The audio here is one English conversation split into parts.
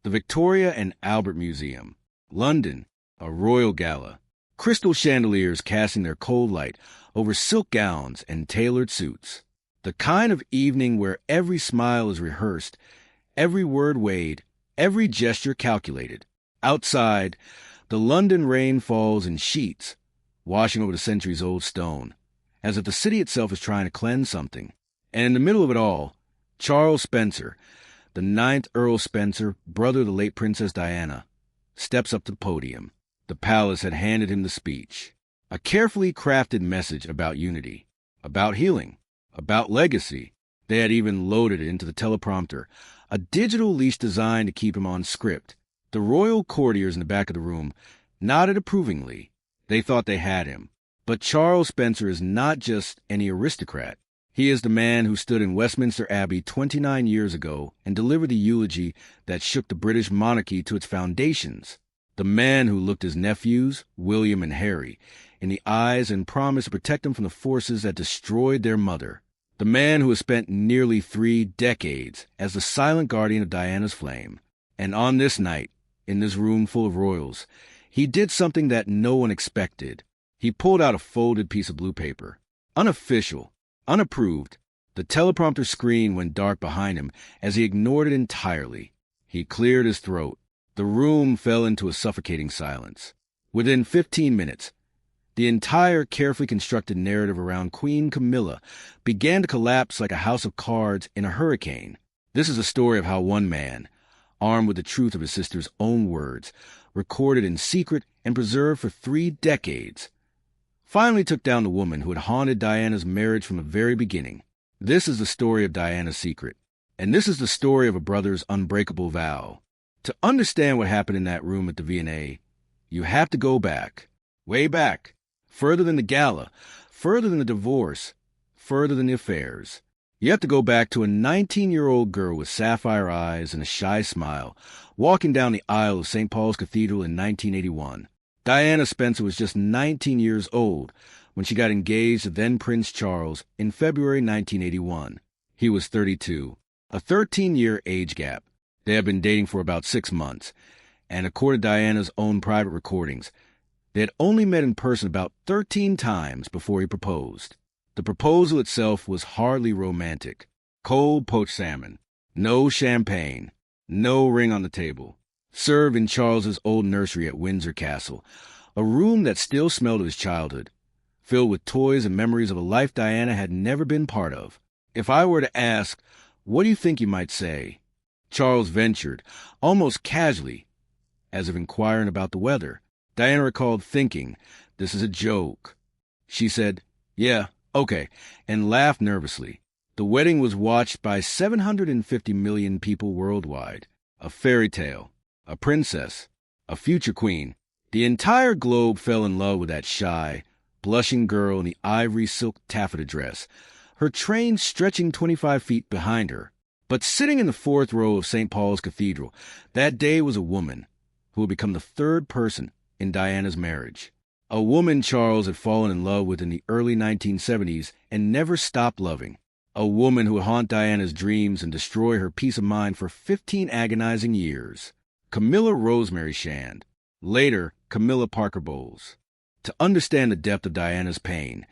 The Victoria and Albert Museum. London, a royal gala. Crystal chandeliers casting their cold light over silk gowns and tailored suits. The kind of evening where every smile is rehearsed, every word weighed, every gesture calculated. Outside, the London rain falls in sheets, washing over the centuries-old stone, as if the city itself is trying to cleanse something. And in the middle of it all, Charles Spencer, the 9th Earl Spencer, brother of the late Princess Diana, steps up to the podium. The palace had handed him the speech. A carefully crafted message about unity, about healing, about legacy. They had even loaded it into the teleprompter, a digital leash designed to keep him on script. The royal courtiers in the back of the room nodded approvingly. They thought they had him. But Charles Spencer is not just any aristocrat. He is the man who stood in Westminster Abbey 29 years ago and delivered the eulogy that shook the British monarchy to its foundations. The man who looked his nephews, William and Harry, in the eyes and promised to protect them from the forces that destroyed their mother. The man who has spent nearly 3 decades as the silent guardian of Diana's flame. And on this night, in this room full of royals, he did something that no one expected. He pulled out a folded piece of blue paper. Unofficial, unapproved. The teleprompter screen went dark behind him as he ignored it entirely. He cleared his throat. The room fell into a suffocating silence. Within 15 minutes, the entire carefully constructed narrative around Queen Camilla began to collapse like a house of cards in a hurricane. This is a story of how one man, armed with the truth of his sister's own words, recorded in secret and preserved for 3 decades, finally took down the woman who had haunted Diana's marriage from the very beginning. This is the story of Diana's secret, and this is the story of a brother's unbreakable vow. To understand what happened in that room at the V&A, you have to go back, way back, further than the gala, further than the divorce, further than the affairs. You have to go back to a 19-year-old girl with sapphire eyes and a shy smile, walking down the aisle of St. Paul's Cathedral in 1981. Diana Spencer was just 19 years old when she got engaged to then Prince Charles in February 1981. He was 32, a 13-year age gap. They had been dating for about 6 months, and according to Diana's own private recordings, they had only met in person about 13 times before he proposed. The proposal itself was hardly romantic. Cold poached salmon, no champagne, no ring on the table. Served in Charles's old nursery at Windsor Castle, a room that still smelled of his childhood, filled with toys and memories of a life Diana had never been part of. If I were to ask, what do you think you might say? Charles ventured, almost casually, as if inquiring about the weather. Diana recalled thinking, this is a joke. She said, yeah, okay, and laughed nervously. The wedding was watched by 750 million people worldwide. A fairy tale, a princess, a future queen. The entire globe fell in love with that shy, blushing girl in the ivory silk taffeta dress, her train stretching 25 feet behind her. But sitting in the 4th row of St. Paul's Cathedral, that day was a woman who would become the 3rd person in Diana's marriage. A woman Charles had fallen in love with in the early 1970s and never stopped loving. A woman who would haunt Diana's dreams and destroy her peace of mind for 15 agonizing years. Camilla Rosemary Shand, later Camilla Parker Bowles. To understand the depth of Diana's pain,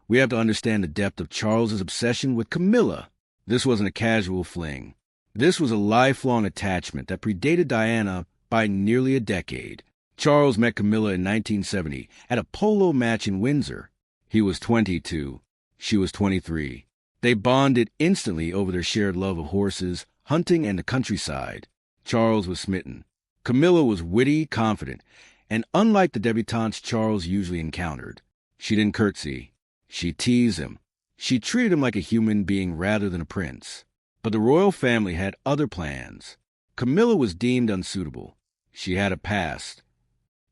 we have to understand the depth of Charles's obsession with Camilla. This wasn't a casual fling. This was a lifelong attachment that predated Diana by nearly a decade. Charles met Camilla in 1970 at a polo match in Windsor. He was 22. She was 23. They bonded instantly over their shared love of horses, hunting, and the countryside. Charles was smitten. Camilla was witty, confident, and unlike the debutantes Charles usually encountered. She didn't curtsy. She teased him. She treated him like a human being rather than a prince. But the royal family had other plans. Camilla was deemed unsuitable. She had a past.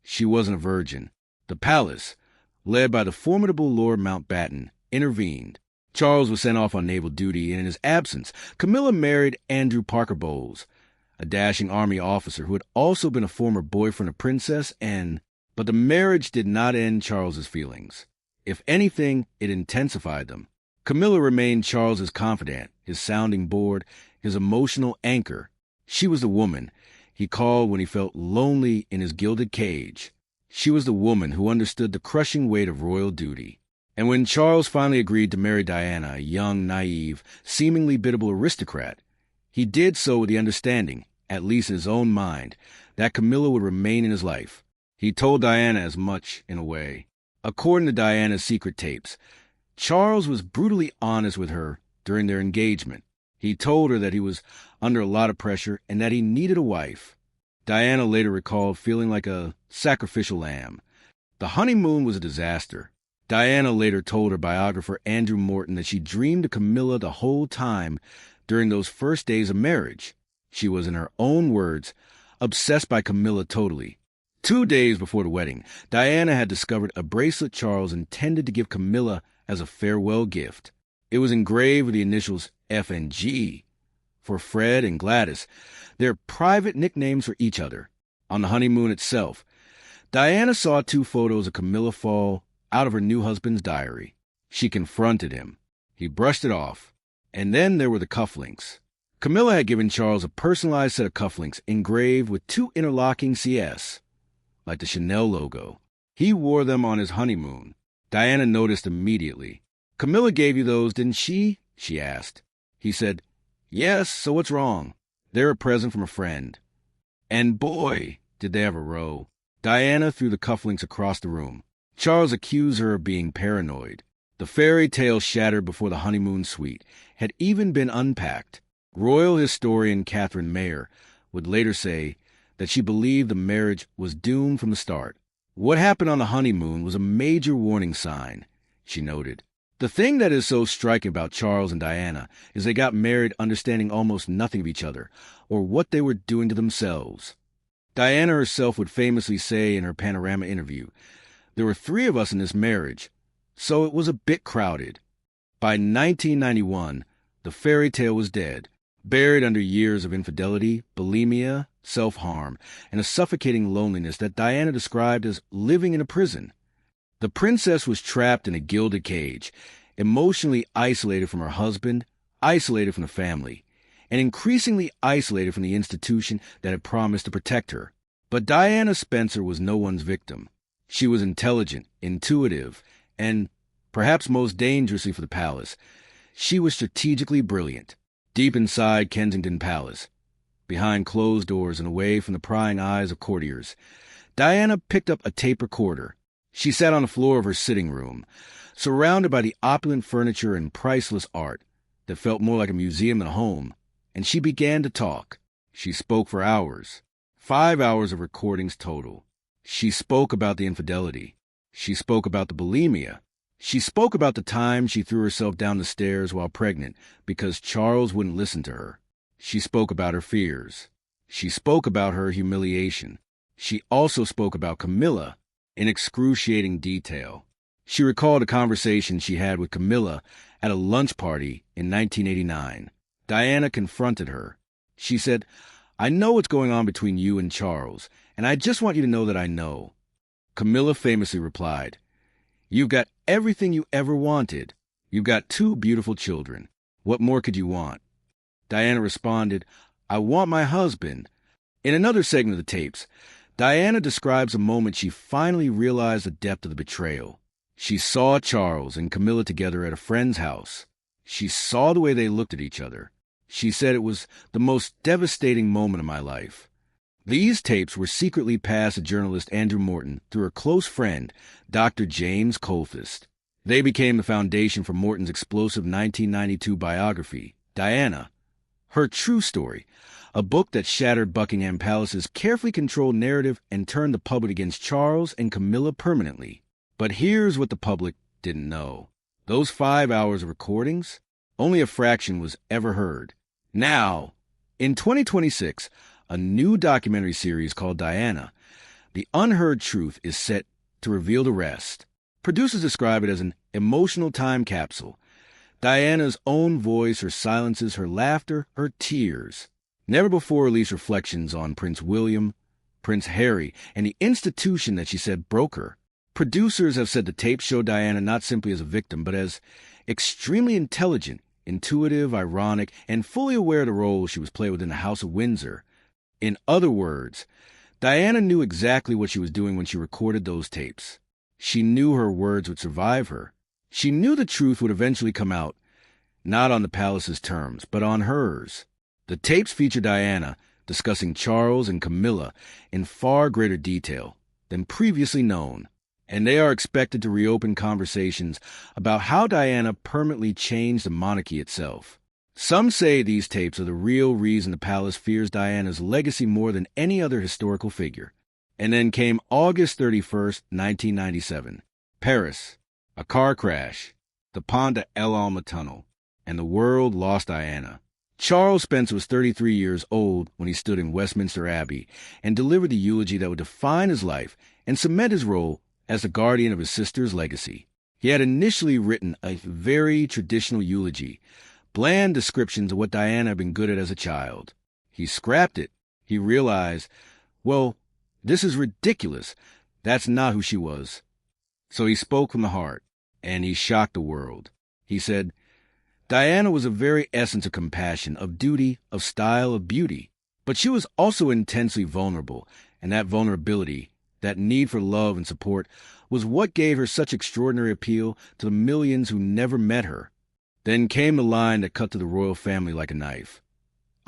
She wasn't a virgin. The palace, led by the formidable Lord Mountbatten, intervened. Charles was sent off on naval duty, and in his absence, Camilla married Andrew Parker Bowles, a dashing army officer who had also been a former boyfriend of Princess Anne. But the marriage did not end Charles's feelings. If anything, it intensified them. Camilla remained Charles's confidant, his sounding board, his emotional anchor. She was the woman he called when he felt lonely in his gilded cage. She was the woman who understood the crushing weight of royal duty. And when Charles finally agreed to marry Diana, a young, naive, seemingly biddable aristocrat, he did so with the understanding, at least in his own mind, that Camilla would remain in his life. He told Diana as much, in a way. According to Diana's secret tapes, Charles was brutally honest with her during their engagement. He told her that he was under a lot of pressure and that he needed a wife. Diana later recalled feeling like a sacrificial lamb. The honeymoon was a disaster. Diana later told her biographer Andrew Morton that she dreamed of Camilla the whole time during those first days of marriage. She was, in her own words, obsessed by Camilla totally. 2 days before the wedding, Diana had discovered a bracelet Charles intended to give Camilla as a farewell gift. It was engraved with the initials F and G for Fred and Gladys, their private nicknames for each other. On the honeymoon itself, Diana saw 2 photos of Camilla fall out of her new husband's diary. She confronted him. He brushed it off. And then there were the cufflinks. Camilla had given Charles a personalized set of cufflinks engraved with 2 interlocking CS, like the Chanel logo. He wore them on his honeymoon. Diana noticed immediately. "Camilla gave you those, didn't she?" she asked. He said, "Yes, so what's wrong? They're a present from a friend." And boy, did they have a row. Diana threw the cufflinks across the room. Charles accused her of being paranoid. The fairy tale shattered before the honeymoon suite had even been unpacked. Royal historian Catherine Mayer would later say that she believed the marriage was doomed from the start. "What happened on the honeymoon was a major warning sign," she noted. "The thing that is so striking about Charles and Diana is they got married understanding almost nothing of each other or what they were doing to themselves." Diana herself would famously say in her Panorama interview, "There were 3 of us in this marriage, so it was a bit crowded." By 1991, the fairy tale was dead, buried under years of infidelity, bulimia, self-harm, and a suffocating loneliness that Diana described as living in a prison. The princess was trapped in a gilded cage, emotionally isolated from her husband, isolated from the family, and increasingly isolated from the institution that had promised to protect her. But Diana Spencer was no one's victim. She was intelligent, intuitive, and, perhaps most dangerously for the palace, she was strategically brilliant. Deep inside Kensington Palace, behind closed doors and away from the prying eyes of courtiers, Diana picked up a tape recorder. She sat on the floor of her sitting room, surrounded by the opulent furniture and priceless art that felt more like a museum than a home, and she began to talk. She spoke for hours, 5 hours of recordings total. She spoke about the infidelity. She spoke about the bulimia. She spoke about the time she threw herself down the stairs while pregnant because Charles wouldn't listen to her. She spoke about her fears. She spoke about her humiliation. She also spoke about Camilla in excruciating detail. She recalled a conversation she had with Camilla at a lunch party in 1989. Diana confronted her. She said, "I know what's going on between you and Charles, and I just want you to know that I know." Camilla famously replied, "You've got everything you ever wanted. You've got 2 beautiful children. What more could you want?" Diana responded, "I want my husband." In another segment of the tapes, Diana describes a moment she finally realized the depth of the betrayal. She saw Charles and Camilla together at a friend's house. She saw the way they looked at each other. She said it was the most devastating moment of my life. These tapes were secretly passed to journalist Andrew Morton through a close friend, Dr. James Colfist. They became the foundation for Morton's explosive 1992 biography, Diana, Her True Story, a book that shattered Buckingham Palace's carefully controlled narrative and turned the public against Charles and Camilla permanently. But here's what the public didn't know. Those 5 hours of recordings, only a fraction was ever heard. Now, in 2026, a new documentary series called Diana, The Unheard Truth, is set to reveal the rest. Producers describe it as an emotional time capsule. Diana's own voice, her silences, her laughter, her tears. Never before released reflections on Prince William, Prince Harry, and the institution that she said broke her. Producers have said the tapes show Diana not simply as a victim, but as extremely intelligent, intuitive, ironic, and fully aware of the role she was playing within the House of Windsor. In other words, Diana knew exactly what she was doing when she recorded those tapes. She knew her words would survive her. She knew the truth would eventually come out, not on the palace's terms, but on hers. The tapes feature Diana discussing Charles and Camilla in far greater detail than previously known, and they are expected to reopen conversations about how Diana permanently changed the monarchy itself. Some say these tapes are the real reason the palace fears Diana's legacy more than any other historical figure. And then came August 31st, 1997. Paris. A car crash. The Pont de l'Alma tunnel. And the world lost Diana. Charles Spencer was 33 years old when he stood in Westminster Abbey and delivered the eulogy that would define his life and cement his role as the guardian of his sister's legacy. He had initially written a very traditional eulogy, bland descriptions of what Diana had been good at as a child. He scrapped it. He realized, well, this is ridiculous. That's not who she was. So he spoke from the heart, and he shocked the world. He said, Diana was a very essence of compassion, of duty, of style, of beauty. But she was also intensely vulnerable, and that vulnerability, that need for love and support, was what gave her such extraordinary appeal to the millions who never met her. Then came the line that cut to the royal family like a knife.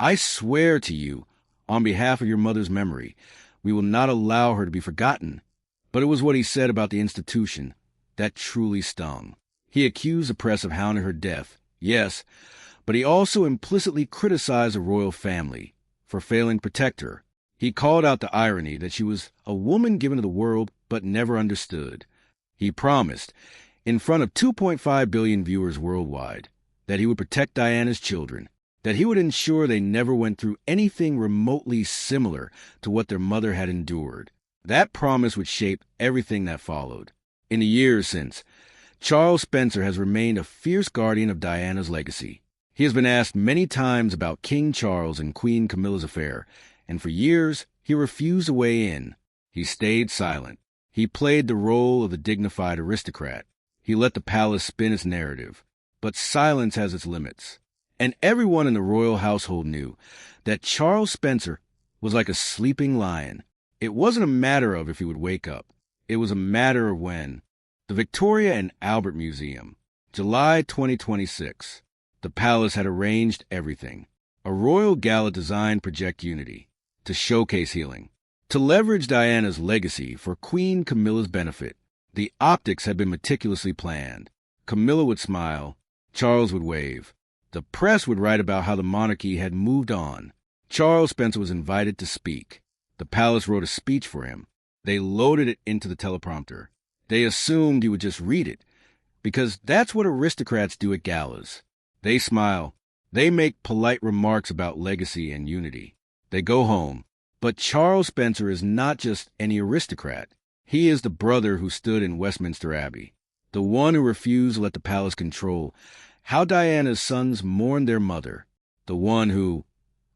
I swear to you, on behalf of your mother's memory, we will not allow her to be forgotten. But it was what he said about the institution that truly stung. He accused the press of hounding her death, yes, but he also implicitly criticized the royal family for failing to protect her. He called out the irony that she was a woman given to the world but never understood. He promised, in front of 2.5 billion viewers worldwide, that he would protect Diana's children, that he would ensure they never went through anything remotely similar to what their mother had endured. That promise would shape everything that followed. In the years since, Charles Spencer has remained a fierce guardian of Diana's legacy. He has been asked many times about King Charles and Queen Camilla's affair, and for years he refused to weigh in. He stayed silent. He played the role of the dignified aristocrat. He let the palace spin its narrative. But silence has its limits. And everyone in the royal household knew that Charles Spencer was like a sleeping lion. It wasn't a matter of if he would wake up. It was a matter of when. The Victoria and Albert Museum, July 2026. The palace had arranged everything. A royal gala designed Project Unity, to showcase healing, to leverage Diana's legacy for Queen Camilla's benefit. The optics had been meticulously planned. Camilla would smile. Charles would wave. The press would write about how the monarchy had moved on. Charles Spencer was invited to speak. The palace wrote a speech for him. They loaded it into the teleprompter. They assumed he would just read it, because that's what aristocrats do at galas. They smile. They make polite remarks about legacy and unity. They go home. But Charles Spencer is not just any aristocrat. He is the brother who stood in Westminster Abbey, the one who refused to let the palace control how Diana's sons mourned their mother, the one who,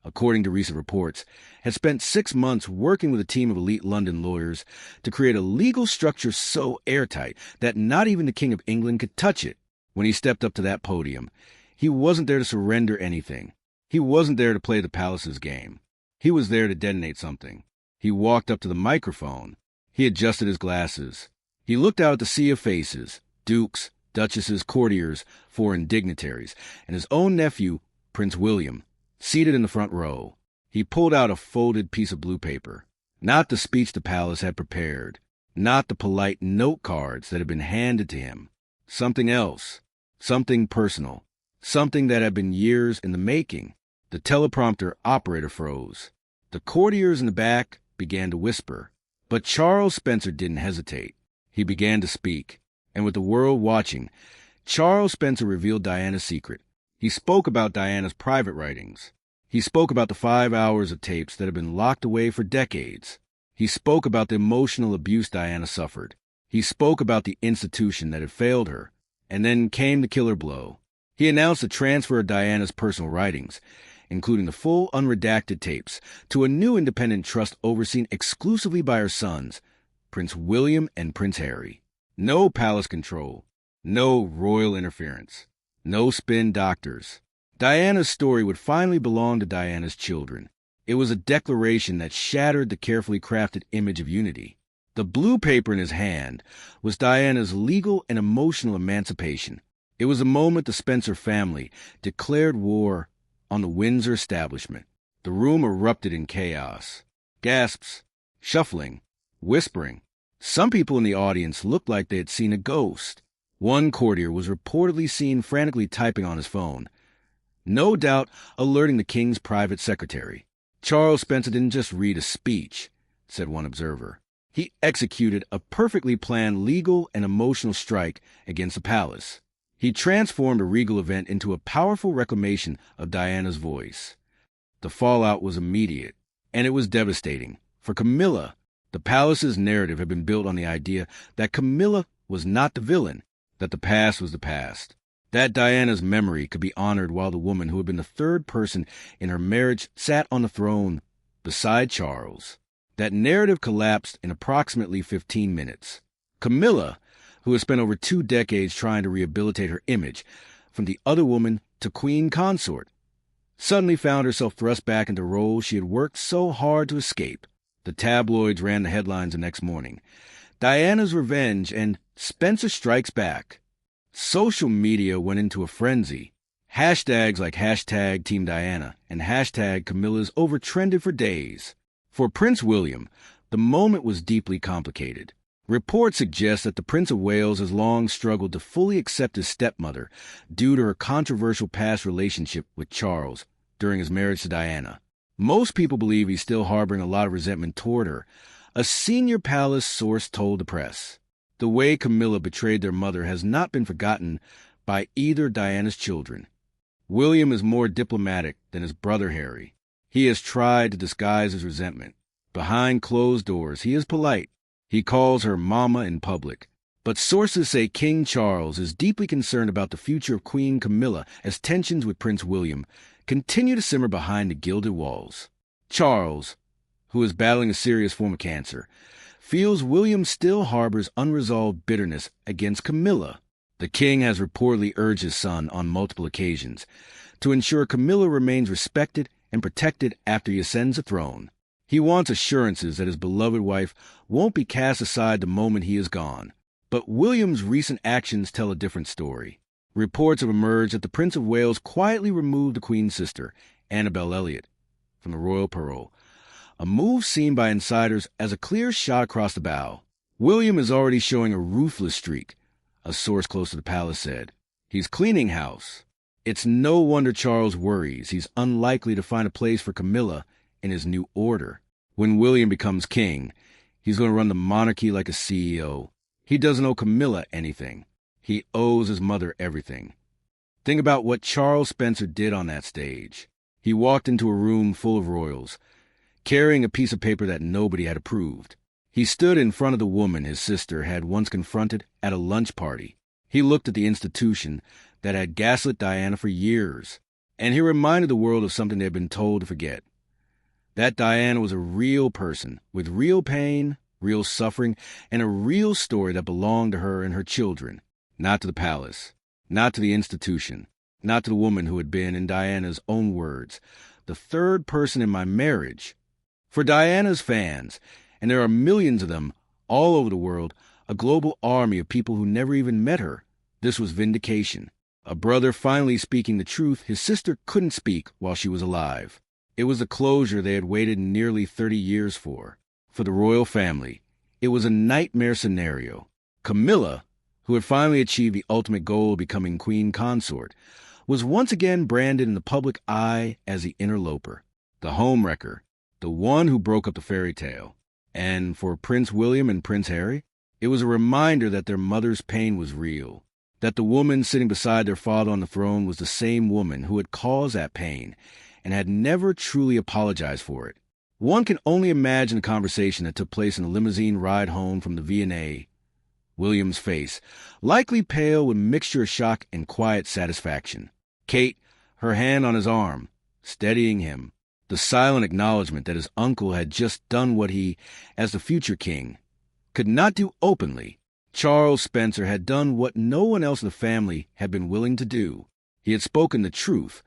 according to recent reports, had spent 6 months working with a team of elite London lawyers to create a legal structure so airtight that not even the King of England could touch it. When he stepped up to that podium, he wasn't there to surrender anything. He wasn't there to play the palace's game. He was there to detonate something. He walked up to the microphone. He adjusted his glasses. He looked out at the sea of faces, dukes, duchesses, courtiers, foreign dignitaries, and his own nephew, Prince William, seated in the front row. He pulled out a folded piece of blue paper. Not the speech the palace had prepared. Not the polite note cards that had been handed to him. Something else. Something personal. Something that had been years in the making. The teleprompter operator froze. The courtiers in the back began to whisper. But Charles Spencer didn't hesitate. He began to speak. And with the world watching, Charles Spencer revealed Diana's secret. He spoke about Diana's private writings. He spoke about the 5 hours of tapes that had been locked away for decades. He spoke about the emotional abuse Diana suffered. He spoke about the institution that had failed her. And then came the killer blow. He announced the transfer of Diana's personal writings, including the full unredacted tapes, to a new independent trust overseen exclusively by her sons, Prince William and Prince Harry. No palace control. No royal interference. No spin doctors. Diana's story would finally belong to Diana's children. It was a declaration that shattered the carefully crafted image of unity. The blue paper in his hand was Diana's legal and emotional emancipation. It was the moment the Spencer family declared war on the Windsor establishment. The room erupted in chaos. Gasps, shuffling, whispering. Some people in the audience looked like they had seen a ghost. One courtier was reportedly seen frantically typing on his phone, no doubt alerting the king's private secretary. Charles Spencer didn't just read a speech, said one observer. He executed a perfectly planned legal and emotional strike against the palace. He transformed a regal event into a powerful reclamation of Diana's voice. The fallout was immediate, and it was devastating. For Camilla, the palace's narrative had been built on the idea that Camilla was not the villain, that the past was the past, that Diana's memory could be honored while the woman who had been the third person in her marriage sat on the throne beside Charles. That narrative collapsed in approximately 15 minutes. Camilla, who had spent over 2 decades trying to rehabilitate her image, from the other woman to Queen Consort, suddenly found herself thrust back into roles she had worked so hard to escape. The tabloids ran the headlines the next morning. Diana's revenge and Spencer strikes back. Social media went into a frenzy. Hashtags like hashtag Team Diana and hashtag Camilla's overtrended for days. For Prince William, the moment was deeply complicated. Reports suggest that the Prince of Wales has long struggled to fully accept his stepmother due to her controversial past relationship with Charles during his marriage to Diana. Most people believe he's still harboring a lot of resentment toward her. A senior palace source told the press. The way Camilla betrayed their mother has not been forgotten by either Diana's children. William is more diplomatic than his brother Harry. He has tried to disguise his resentment. Behind closed doors, he is polite. He calls her Mama in public. But sources say King Charles is deeply concerned about the future of Queen Camilla as tensions with Prince William continue to simmer behind the gilded walls. Charles, who is battling a serious form of cancer, feels William still harbors unresolved bitterness against Camilla. The king has reportedly urged his son on multiple occasions to ensure Camilla remains respected and protected after he ascends the throne. He wants assurances that his beloved wife won't be cast aside the moment he is gone. But William's recent actions tell a different story. Reports have emerged that the Prince of Wales quietly removed the Queen's sister, Annabel Elliot, from the royal parole, a move seen by insiders as a clear shot across the bow. William is already showing a ruthless streak, a source close to the palace said. He's cleaning house. It's no wonder Charles worries he's unlikely to find a place for Camilla in his new order. When William becomes king, he's going to run the monarchy like a CEO. He doesn't owe Camilla anything. He owes his mother everything. Think about what Charles Spencer did on that stage. He walked into a room full of royals, carrying a piece of paper that nobody had approved. He stood in front of the woman his sister had once confronted at a lunch party. He looked at the institution that had gaslit Diana for years, and he reminded the world of something they had been told to forget. That Diana was a real person, with real pain, real suffering, and a real story that belonged to her and her children, not to the palace, not to the institution, not to the woman who had been, in Diana's own words, the third person in my marriage. For Diana's fans, and there are millions of them all over the world, a global army of people who never even met her, this was vindication. A brother finally speaking the truth his sister couldn't speak while she was alive. It was the closure they had waited nearly 30 years for. For the royal family, it was a nightmare scenario. Camilla, who had finally achieved the ultimate goal of becoming Queen Consort, was once again branded in the public eye as the interloper, the homewrecker, the one who broke up the fairy tale. And for Prince William and Prince Harry, it was a reminder that their mother's pain was real, that the woman sitting beside their father on the throne was the same woman who had caused that pain and had never truly apologized for it. One can only imagine the conversation that took place in the limousine ride home from the V&A. William's face, likely pale with a mixture of shock and quiet satisfaction. Kate, her hand on his arm, steadying him. The silent acknowledgement that his uncle had just done what he, as the future king, could not do openly. Charles Spencer had done what no one else in the family had been willing to do. He had spoken the truth,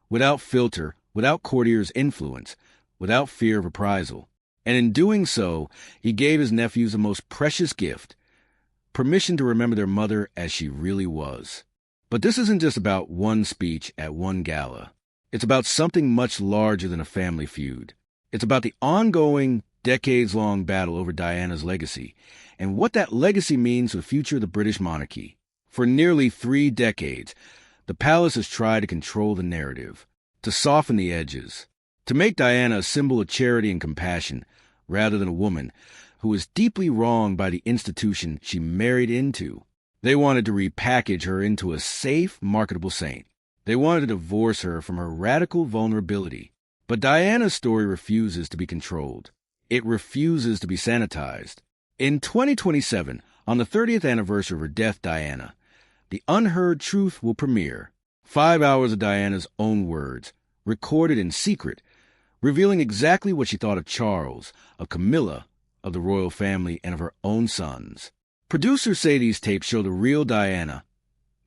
without filter, without courtier's influence, without fear of reprisal. And in doing so, he gave his nephews the most precious gift: permission to remember their mother as she really was. But this isn't just about one speech at one gala. It's about something much larger than a family feud. It's about the ongoing, decades-long battle over Diana's legacy, and what that legacy means for the future of the British monarchy. For nearly 3 decades, the palace has tried to control the narrative, to soften the edges, to make Diana a symbol of charity and compassion, rather than a woman who was deeply wronged by the institution she married into. They wanted to repackage her into a safe, marketable saint. They wanted to divorce her from her radical vulnerability. But Diana's story refuses to be controlled. It refuses to be sanitized. In 2027, on the 30th anniversary of her death, Diana, The Unheard Truth will premiere. 5 hours of Diana's own words, recorded in secret, revealing exactly what she thought of Charles, of Camilla, of the royal family, and of her own sons. Producers say these tapes show the real Diana,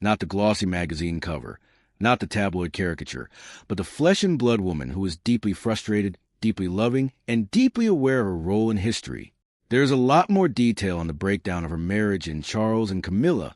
not the glossy magazine cover, not the tabloid caricature, but the flesh and blood woman who is deeply frustrated, deeply loving, and deeply aware of her role in history. There is a lot more detail on the breakdown of her marriage in Charles and Camilla,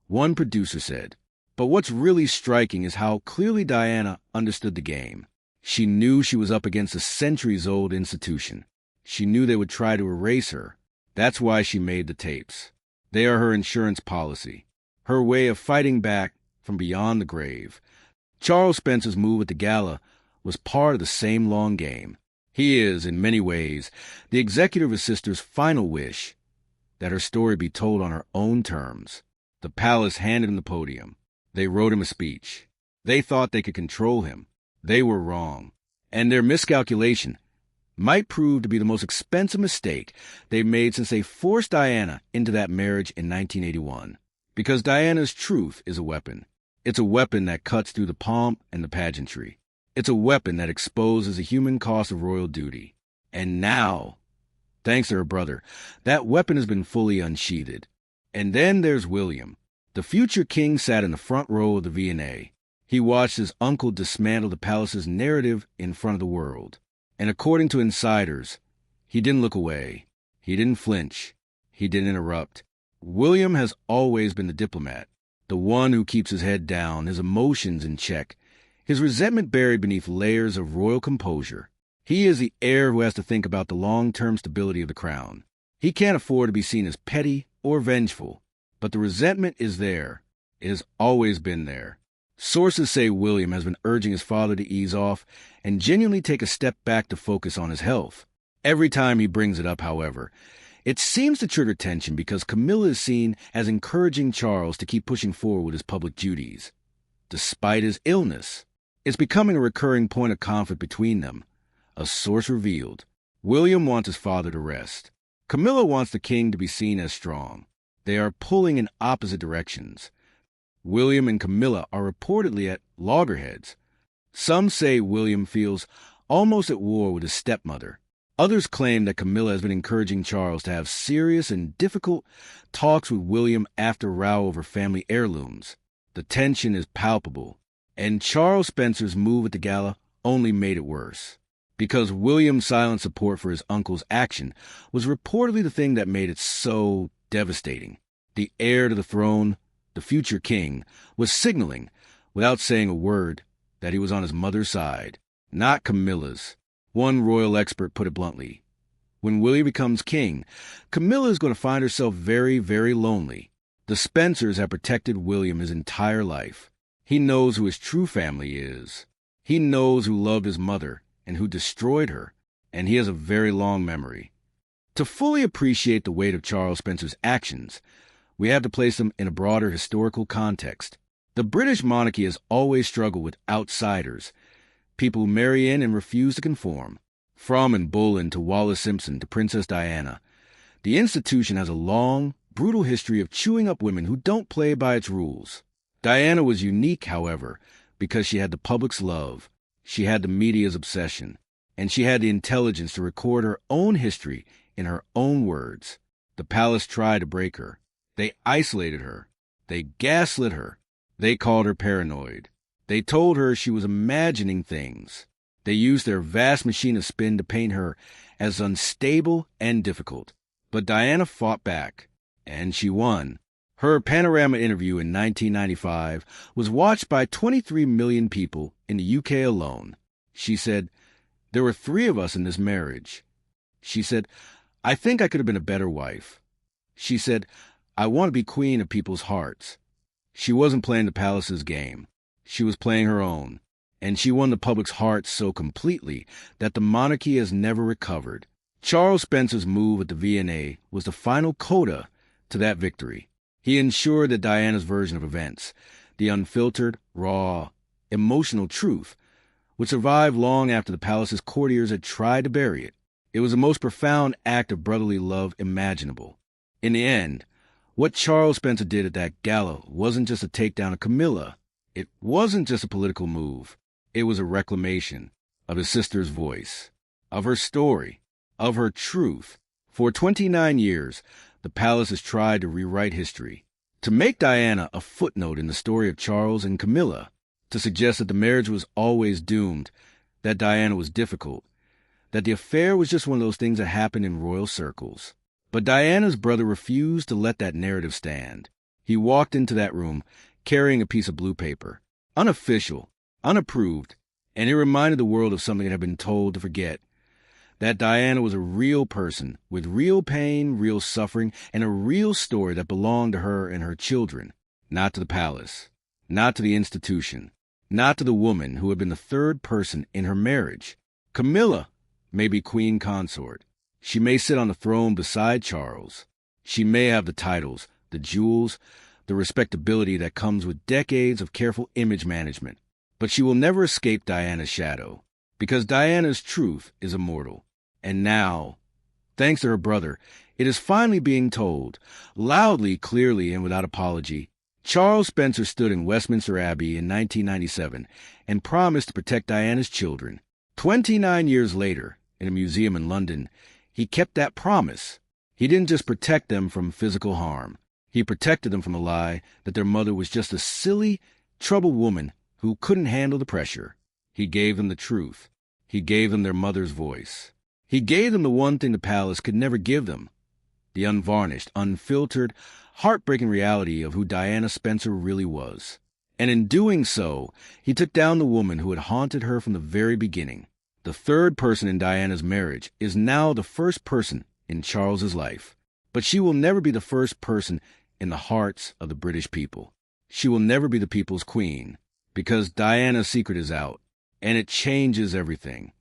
one producer said. But what's really striking is how clearly Diana understood the game. She knew she was up against a centuries-old institution. She knew they would try to erase her. That's why she made the tapes. They are her insurance policy, her way of fighting back from beyond the grave. Charles Spencer's move at the gala was part of the same long game. He is, in many ways, the executor of his sister's final wish, that her story be told on her own terms. The palace handed him the podium. They wrote him a speech. They thought they could control him. They were wrong. And their miscalculation might prove to be the most expensive mistake they've made since they forced Diana into that marriage in 1981. Because Diana's truth is a weapon. It's a weapon that cuts through the pomp and the pageantry. It's a weapon that exposes the human cost of royal duty. And now, thanks to her brother, that weapon has been fully unsheathed. And then there's William. The future king sat in the front row of the V&A. He watched his uncle dismantle the palace's narrative in front of the world. And according to insiders, he didn't look away. He didn't flinch. He didn't interrupt. William has always been the diplomat, the one who keeps his head down, his emotions in check, his resentment buried beneath layers of royal composure. He is the heir who has to think about the long-term stability of the crown. He can't afford to be seen as petty or vengeful, but the resentment is there. It has always been there. Sources say William has been urging his father to ease off and genuinely take a step back to focus on his health. Every time he brings it up, however, it seems to trigger tension because Camilla is seen as encouraging Charles to keep pushing forward with his public duties, despite his illness. It's becoming a recurring point of conflict between them. A source revealed, William wants his father to rest. Camilla wants the king to be seen as strong. They are pulling in opposite directions. William and Camilla are reportedly at loggerheads. Some say William feels almost at war with his stepmother. Others claim that Camilla has been encouraging Charles to have serious and difficult talks with William after a row over family heirlooms. The tension is palpable, and Charles Spencer's move at the gala only made it worse. Because William's silent support for his uncle's action was reportedly the thing that made it so devastating. The heir to the throne, the future king, was signaling, without saying a word, that he was on his mother's side, not Camilla's. One royal expert put it bluntly. When William becomes king, Camilla is going to find herself very, very lonely. The Spencers have protected William his entire life. He knows who his true family is. He knows who loved his mother and who destroyed her, and he has a very long memory. To fully appreciate the weight of Charles Spencer's actions, we have to place them in a broader historical context. The British monarchy has always struggled with outsiders, people who marry in and refuse to conform. From and Boleyn to Wallis Simpson to Princess Diana, the institution has a long, brutal history of chewing up women who don't play by its rules. Diana was unique, however, because she had the public's love, she had the media's obsession, and she had the intelligence to record her own history in her own words. The palace tried to break her. They isolated her. They gaslit her. They called her paranoid. They told her she was imagining things. They used their vast machine of spin to paint her as unstable and difficult. But Diana fought back, and she won. Her Panorama interview in 1995 was watched by 23 million people in the UK alone. She said, "There were 3 of us in this marriage." She said, "I think I could have been a better wife." She said, "I want to be queen of people's hearts." She wasn't playing the palace's game. She was playing her own. And she won the public's hearts so completely that the monarchy has never recovered. Charles Spencer's move at the V&A was the final coda to that victory. He ensured that Diana's version of events, the unfiltered, raw, emotional truth, would survive long after the palace's courtiers had tried to bury it. It was the most profound act of brotherly love imaginable. In the end, what Charles Spencer did at that gala wasn't just a takedown of Camilla. It wasn't just a political move. It was a reclamation of his sister's voice, of her story, of her truth. For 29 years, the palace has tried to rewrite history, to make Diana a footnote in the story of Charles and Camilla, to suggest that the marriage was always doomed, that Diana was difficult, that the affair was just one of those things that happen in royal circles. But Diana's brother refused to let that narrative stand. He walked into that room carrying a piece of blue paper, unofficial, unapproved, and it reminded the world of something it had been told to forget, that Diana was a real person with real pain, real suffering, and a real story that belonged to her and her children, not to the palace, not to the institution, not to the woman who had been the 3rd person in her marriage. Camilla may be Queen Consort. She may sit on the throne beside Charles. She may have the titles, the jewels, the respectability that comes with decades of careful image management. But she will never escape Diana's shadow, because Diana's truth is immortal. And now, thanks to her brother, it is finally being told, loudly, clearly, and without apology. Charles Spencer stood in Westminster Abbey in 1997 and promised to protect Diana's children. 29 years later, in a museum in London, he kept that promise. He didn't just protect them from physical harm. He protected them from the lie that their mother was just a silly, troubled woman who couldn't handle the pressure. He gave them the truth. He gave them their mother's voice. He gave them the one thing the palace could never give them, the unvarnished, unfiltered, heartbreaking reality of who Diana Spencer really was. And in doing so, he took down the woman who had haunted her from the very beginning. The 3rd person in Diana's marriage is now the 1st person in Charles's life. But she will never be the 1st person in the hearts of the British people. She will never be the people's queen, because Diana's secret is out, and it changes everything.